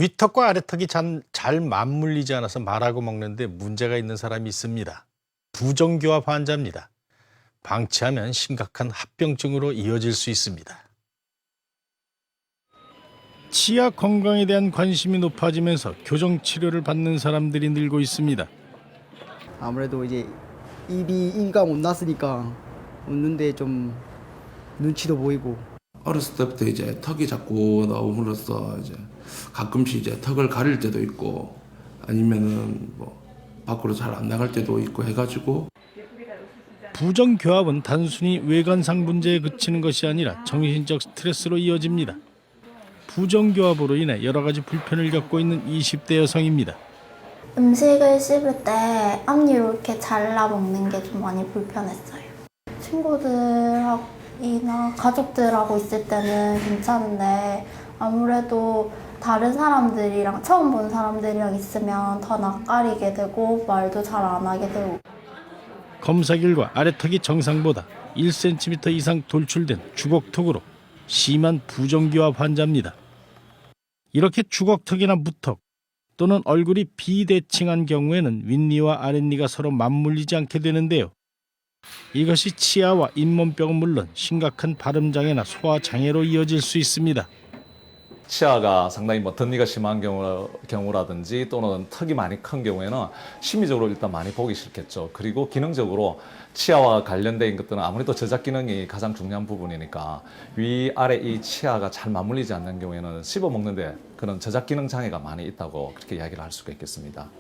위턱과 아래턱이 잘 맞물리지 않아서 말하고 먹는데 문제가 있는 사람이 있습니다. 부정교합 환자입니다. 방치하면 심각한 합병증으로 이어질 수 있습니다. 치아 건강에 대한 관심이 높아지면서 교정 치료를 받는 사람들이 늘고 있습니다. 아무래도 이제 입이 못 났으니까 웃는데 좀 눈치도 보이고. 어렸을 때부터 이제 턱이 자꾸 나옴으로써 이제 가끔씩 이제 턱을 가릴 때도 있고 아니면은 뭐 밖으로 잘 안 나갈 때도 있고 해가지고. 부정교합은 단순히 외관상 문제에 그치는 것이 아니라 정신적 스트레스로 이어집니다. 부정교합으로 인해 여러 가지 불편을 겪고 있는 20대 여성입니다. 음식을 씹을 때 앞니로 이렇게 잘라 먹는 게 좀 많이 불편했어요. 친구들이나 가족들하고 있을 때는 괜찮은데 아무래도 다른 사람들이랑 처음 본 사람들이랑 있으면 더 낯가리게 되고 말도 잘 안 하게 되고. 검사 결과 아래턱이 정상보다 1cm 이상 돌출된 주걱턱으로 심한 부정교합 환자입니다. 이렇게 주걱턱이나 무턱 또는 얼굴이 비대칭한 경우에는 윗니와 아랫니가 서로 맞물리지 않게 되는데요. 이것이 치아와 잇몸병은 물론 심각한 발음장애나 소화장애로 이어질 수 있습니다. 치아가 상당히 덧니가 심한 경우라든지 또는 턱이 많이 큰 경우에는 심리적으로 일단 많이 보기 싫겠죠. 그리고 기능적으로 치아와 관련된 것들은 아무래도 저작 기능이 가장 중요한 부분이니까 위아래 이 치아가 잘 맞물리지 않는 경우에는 씹어 먹는데 그런 저작 기능 장애가 많이 있다고 그렇게 이야기를 할 수가 있겠습니다.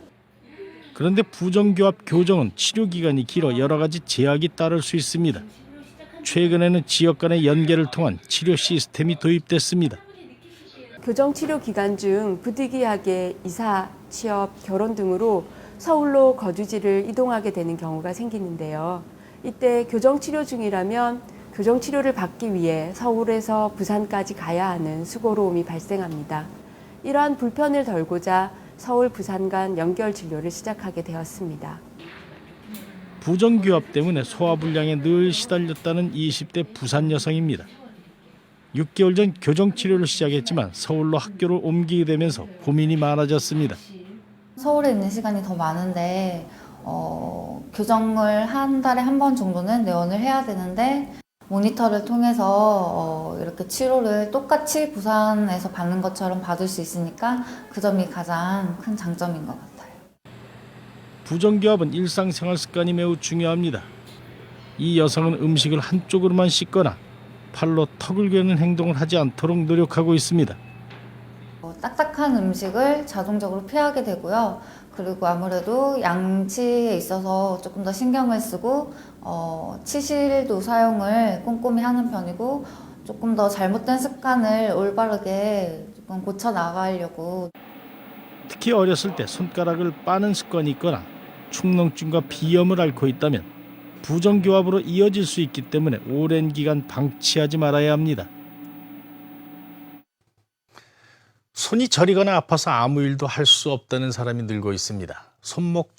그런데 부정교합 교정은 치료 기간이 길어 여러 가지 제약이 따를 수 있습니다. 최근에는 지역 간의 연계를 통한 치료 시스템이 도입됐습니다. 교정 치료 기간 중 부득이하게 이사, 취업, 결혼 등으로 서울로 거주지를 이동하게 되는 경우가 생기는데요. 이때 교정 치료 중이라면 교정 치료를 받기 위해 서울에서 부산까지 가야 하는 수고로움이 발생합니다. 이러한 불편을 덜고자 서울 부산 간 연결 진료를 시작하게 되었습니다. 부정교합 때문에 소화불량에 늘 시달렸다는 20대 부산 여성입니다. 6개월 전 교정치료를 시작했지만 서울로 학교를 옮기게 되면서 고민이 많아졌습니다. 서울에 있는 시간이 더 많은데 교정을 한 달에 한 번 정도는 내원을 해야 되는데 모니터를 통해서 이렇게 치료를 똑같이 부산에서 받는 것처럼 받을 수 있으니까 그 점이 가장 큰 장점인 것 같아요. 부정교합은 일상생활 습관이 매우 중요합니다. 이 여성은 음식을 한쪽으로만 씹거나 팔로 턱을 괴는 행동을 하지 않도록 노력하고 있습니다. 딱딱한 음식을 자동적으로 피하게 되고요. 그리고 아무래도 양치에 있어서 조금 더 신경을 쓰고 치실도 사용을 꼼꼼히 하는 편이고 조금 더 잘못된 습관을 올바르게 조금 고쳐 나가려고. 특히 어렸을 때 손가락을 빠는 습관이 있거나 축농증과 비염을 앓고 있다면 부정교합으로 이어질 수 있기 때문에 오랜 기간 방치하지 말아야 합니다. 손이 저리거나 아파서 아무 일도 할 수 없다는 사람이 늘고 있습니다. 손목